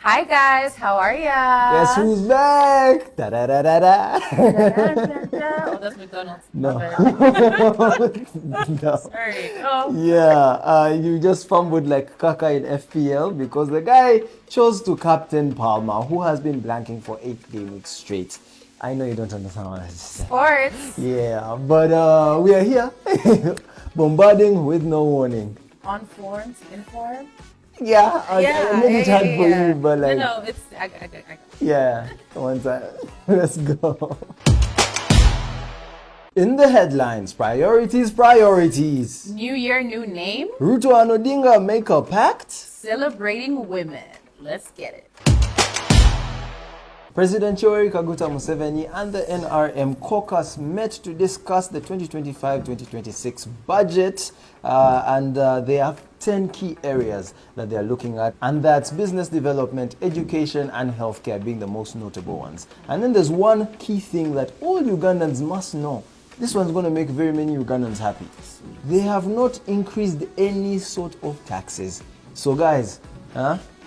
Hi guys, how are ya? Guess who's back? Da da da da da. Oh, that's McDonald's. No. No. Sorry. Oh. Yeah, you just fumbled like Kaka in FPL because the guy chose to captain Palmer, who has been blanking for 8 game weeks straight. I know you don't understand what I just said. Sports. Yeah, but we are here, bombarding with no warning. On forms, in form. Yeah, I made it hard for you, but like, no, it's I. yeah, one time. Let's go. In the headlines, priorities. New year, new name. Ruto and Odinga make a pact. Celebrating women. Let's get it. President Yoweri Kaguta Museveni and the NRM caucus met to discuss the 2025-2026 budget, and they have 10 key areas that they are looking at, and that's business development, education, and healthcare being the most notable ones. And then there's one key thing that all Ugandans must know. This one's going to make very many Ugandans happy. They have not increased any sort of taxes. So guys,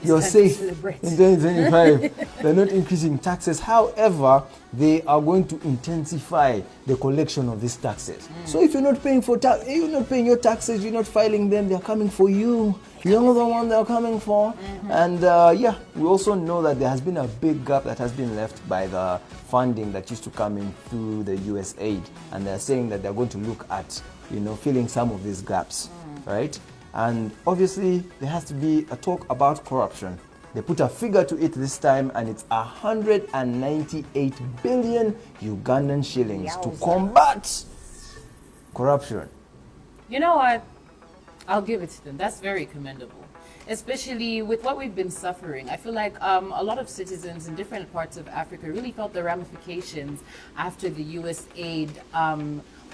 you're safe in 2025. They're not increasing taxes. However, they are going to intensify the collection of these taxes. So if you're not paying you're not paying your taxes, you're not filing them, they're coming for you. You're the one they're coming for. And yeah, we also know that there has been a big gap that has been left by the funding that used to come in through the US aid. And they're saying that they're going to look at, filling some of these gaps, right? And obviously, there has to be a talk about corruption. They put a figure to it this time, and it's 198 billion Ugandan shillings to combat corruption. You know what? I'll give it to them. That's very commendable. Especially with what we've been suffering. I feel like a lot of citizens in different parts of Africa really felt the ramifications after the US aid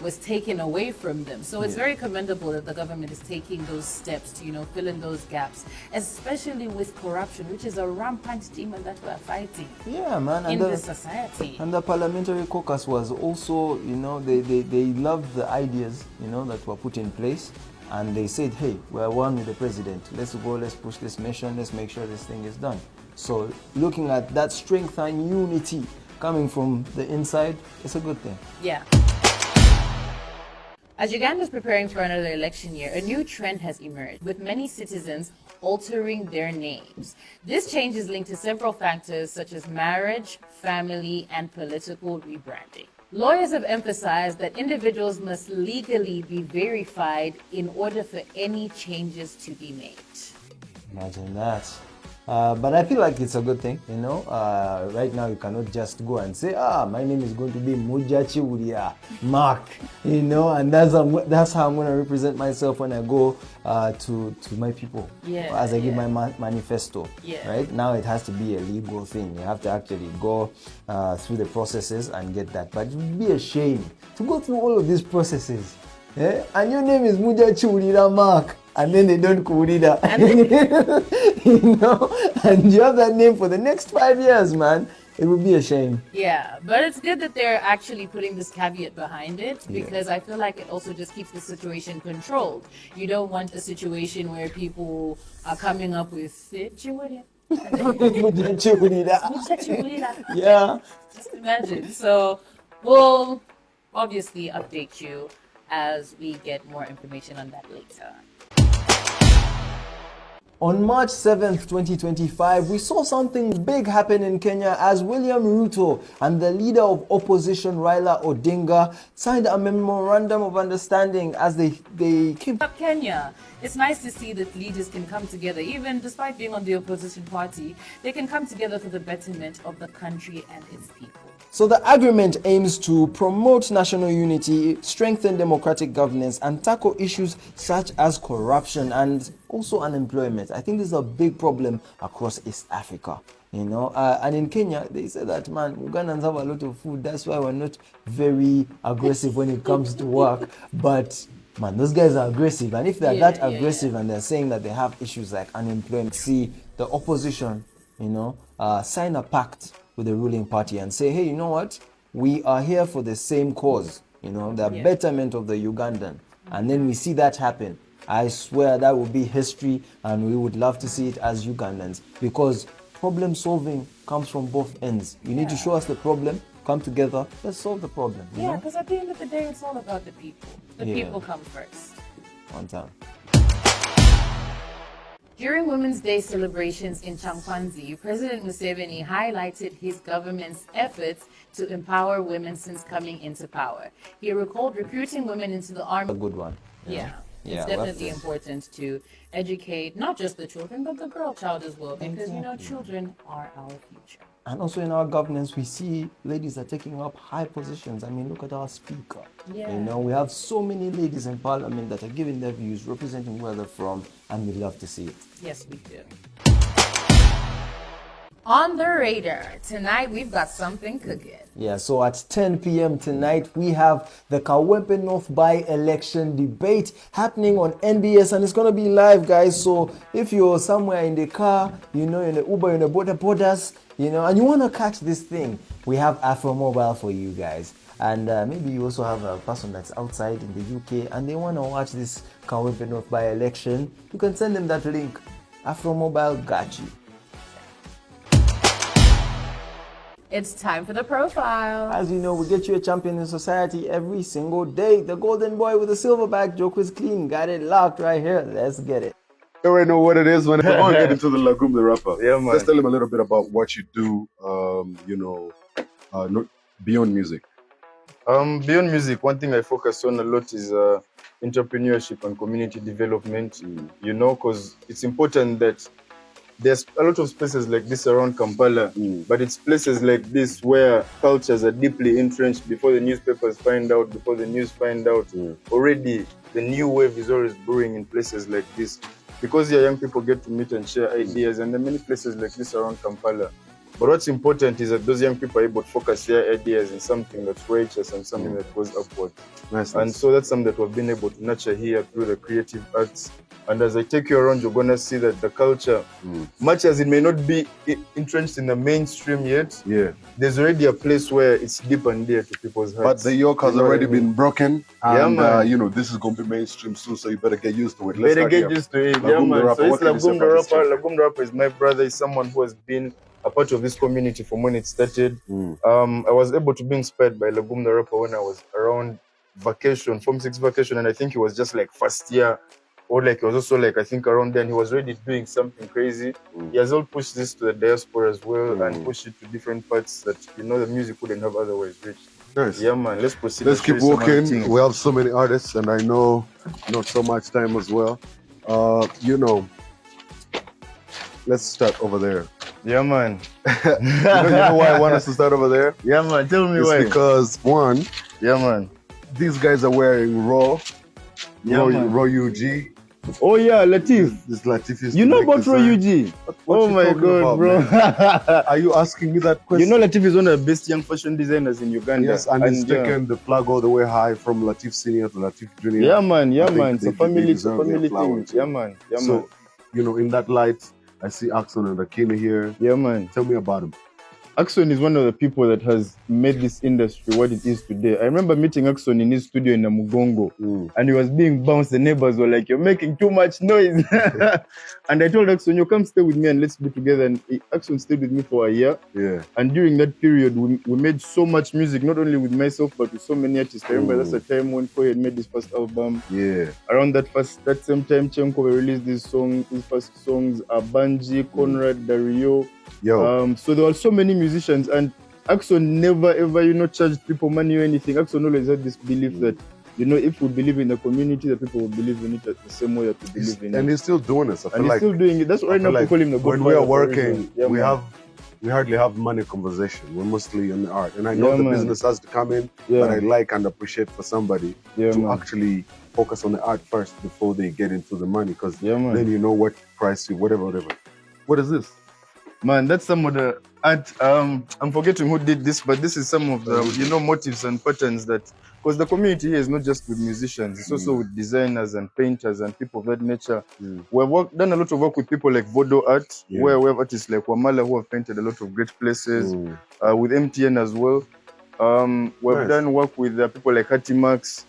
was taken away from them. So it's very commendable that the government is taking those steps to, fill in those gaps, especially with corruption, which is a rampant demon that we're fighting in the society. And the parliamentary caucus was also, they loved the ideas, that were put in place. And they said, hey, we're one with the president. Let's go, let's push this mission, let's make sure this thing is done. So looking at that strength and unity coming from the inside, it's a good thing. Yeah. As Uganda is preparing for another election year, a new trend has emerged, with many citizens altering their names. This change is linked to several factors such as marriage, family, and political rebranding. Lawyers have emphasized that individuals must legally be verified in order for any changes to be made. Imagine that. But I feel like it's a good thing, Right now you cannot just go and say, my name is going to be Mujachi Uria Mark, and that's how I'm going to represent myself when I go to my people, as I give my manifesto. Right now it has to be a legal thing. You have to actually go through the processes and get that. But it would be a shame to go through all of these processes, and your name is Mujachi Uria Mark. And then they don't Kurida. And you have that name for the next 5 years, man. It would be a shame. Yeah, but it's good that they're actually putting this caveat behind it, because I feel like it also just keeps the situation controlled. You don't want a situation where people are coming up with yeah. Just imagine. So we'll obviously update you as we get more information on that later. On March 7th, 2025, we saw something big happen in Kenya as William Ruto and the leader of opposition Raila Odinga signed a memorandum of understanding as they came up Kenya. It's nice to see that leaders can come together, even despite being on the opposition party. They can come together for the betterment of the country and its people. So the agreement aims to promote national unity, strengthen democratic governance, and tackle issues such as corruption and also unemployment. I think this is a big problem across East Africa. And in Kenya, they say that, man, Ugandans have a lot of food. That's why we're not very aggressive when it comes to work. But, man, those guys are aggressive. And if they're that aggressive and they're saying that they have issues like unemployment, see the opposition, sign a pact with the ruling party and say, hey, you know what? We are here for the same cause, the betterment of the Ugandan. And then we see that happen. I swear that will be history, and we would love to see it as Ugandans, because problem solving comes from both ends. You need to show us the problem, come together, let's solve the problem. You Yeah, know? because at the end of the day, it's all about the people. The people come first. One time. During Women's Day celebrations in Chimpanzee, President Museveni highlighted his government's efforts to empower women since coming into power. He recalled recruiting women into the army. A good one. Yeah. Yeah, It's definitely important to educate not just the children, but the girl child as well, because you know, children are our future. And also in our governance, we see ladies are taking up high positions. I mean, look at our speaker. Yeah. You know, we have so many ladies in parliament that are giving their views, representing where they're from, and we love to see it. Yes, we do. On the radar, tonight we've got something cooking. Yeah, so at 10 p.m. tonight, we have the Kawempe North by-election debate happening on NBS, and it's going to be live, guys. So if you're somewhere in the car, you know, in the Uber, in the borders, you know, and you want to catch this thing, we have Afro Mobile for you guys. And maybe you also have a person that's outside in the UK and they want to watch this Kawempe North by-election. You can send them that link. Afro Mobile got you. It's time for the profile. As you know, we get you a champion in society every single day. The golden boy with the silver bag, joke was clean. Got it locked right here. Let's get it. You already know what it is when I get into the Lagum the rapper. Yeah, man. Let's tell him a little bit about what you do, beyond music. Beyond music, one thing I focus on a lot is entrepreneurship and community development. You know, because it's important that there's a lot of spaces like this around Kampala, but it's places like this where cultures are deeply entrenched before the newspapers find out, before the news find out. Already, the new wave is always brewing in places like this. Because your young people get to meet and share ideas, and there are many places like this around Kampala. But what's important is that those young people are able to focus their ideas in something that's righteous and something that goes upward. Nice. And so that's something that we've been able to nurture here through the creative arts. And as I take you around, you're going to see that the culture, much as it may not be entrenched in the mainstream yet, there's already a place where it's deep and dear to people's hearts. But the yoke has already been broken, and man. this is going to be mainstream soon, so you better get used to it. Better get used to it. Lagum the rapper. So What it's can you say Lagum the about this rapper. chapter? Lagum the rapper is my brother. He's someone who has been a part of this community from when it started. I was able to be inspired by Lagum the rapper when I was around vacation, Form 6 vacation, and I think it was just like first year, or like it was also like I think around then he was already doing something crazy. He has all pushed this to the diaspora as well and pushed it to different parts that the music wouldn't have otherwise reached. Nice. Yeah, man. Let's proceed. Let's keep show you some other walking. things. We have so many artists, and I know not so much time as well. Let's start over there. Yeah, man. You know why I want us to start over there? Yeah, man. Tell me It's why. because one, Yeah, man. these guys are wearing raw man. UG. Oh yeah, Latif. This Latif used You to know make about this, Roy UG? What Oh you my talking god, about, bro. man? Are you asking me that question? You know Latif is one of the best young fashion designers in Uganda. Yes, and he's yeah. taken the flag all the way high from Latif Senior to Latif Junior. Yeah, man. Yeah, I think man. It's a they family, deserve their thing. flowers. Yeah, man. Yeah, man. So, in that light, I see Axon and Akina here. Yeah, man. Tell me about him. Axon is one of the people that has made this industry what it is today. I remember meeting Axon in his studio in Namugongo, and he was being bounced. The neighbors were like, "You're making too much noise." And I told Axon, "You come stay with me and let's be together." And Axon stayed with me for a year. Yeah. And during that period, we made so much music, not only with myself, but with so many artists. I remember that's the time when Koy had made his first album. Yeah. Around that same time, Chenko released his first songs, Abanji, Conrad, Dario. Yo. So there were so many musicians, and Axon never ever, charged people money or anything. Axon always had this belief that, if we believe in the community, the people will believe in it the same way that we believe in it. And he's still doing this. I feel And he's like still doing it. That's why right now like people call him the when Godfather we are for a working, reason. Yeah, we man. hardly have money conversation. We're mostly on the art. And I know Yeah, the man. business has to come in, Yeah. but I like and appreciate for somebody Yeah, to man. actually focus on the art first before they get into the money, because Yeah, man. then you know what price you, whatever. What is this? Man, that's some of the art. I'm forgetting who did this, but this is some of the motives and patterns that, because the community here is not just with musicians, it's also with designers and painters and people of that nature. We've done a lot of work with people like Vodo Art, where we have artists like Wamala who have painted a lot of great places, with MTN as well. We've Nice. done work with people like Hattie Max.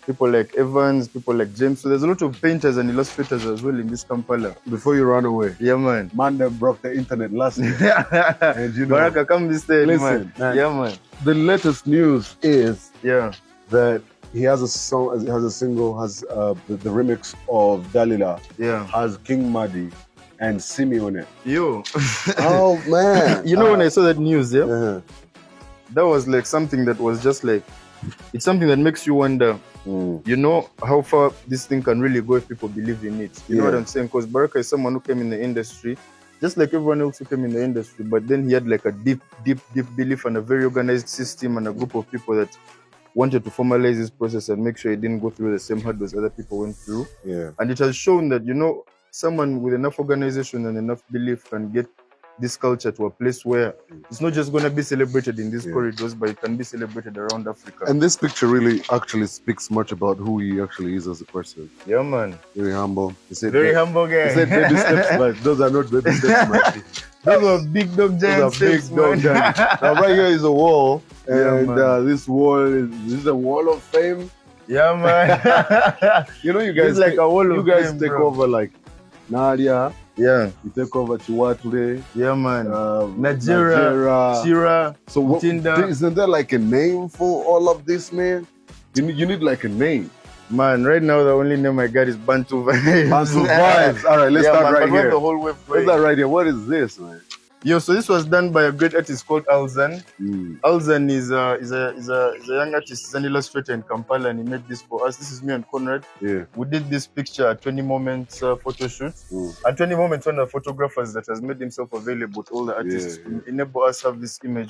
people like Evans, people like James. So there's a lot of painters and illustrators as well in this Kampala. Before you run away, Yeah, man. man that broke the internet last year. And you know, Baraka, come this day, listen, man. Yeah, man. the latest news is Yeah. that he has a song, he has a single, has the remix of Dalila, Yeah. has King Madi and Simi on it. Yo. Oh man! You know, when I saw that news, yeah, Uh-huh. that was like something that was just like, it's something that makes you wonder, you know, how far this thing can really go if people believe in it. You know what Yeah. I'm saying? Because Baraka is someone who came in the industry, just like everyone else who came in the industry, but then he had like a deep belief and a very organized system and a group of people that wanted to formalize this process and make sure it didn't go through the same hurdles other people went through. Yeah. And it has shown that, you know, someone with enough organization and enough belief can get this culture to a place where it's not just going to be celebrated in these corridors, but it can be celebrated around Africa. And this picture really actually speaks much about who he actually is as a person. Yeah, man. Very humble. He said, Very humble guy. He said baby steps, but those are not baby steps, man. Those are big dog giant Those are big steps, dog man. giants. Now right here is a wall, Yeah, and man. this wall is a wall of fame. Yeah, man. You know, you guys, It's like a wall you of guys fame, take bro. over like Nadia, Yeah, you take over Chiwatle, yeah, man. Nigeria. Shira. So what, Mutinda. isn't there like a name for all of this, man? You need like a name. Man, right now the only name I got is Bantu Vibes. Bantu Vibes. All right, let's start right but we have here. the whole wave Let's going. start right here. What is this, man? Yo, so this was done by a great artist called Alzan. Mm. Alzan is a young artist, he's an illustrator in Kampala, and he made this for us. This is me and Conrad. Yeah. We did this picture at 20 Moments photo shoot. And 20 Moments, one of the photographers that has made himself available to all the artists Yeah, to enable us have this image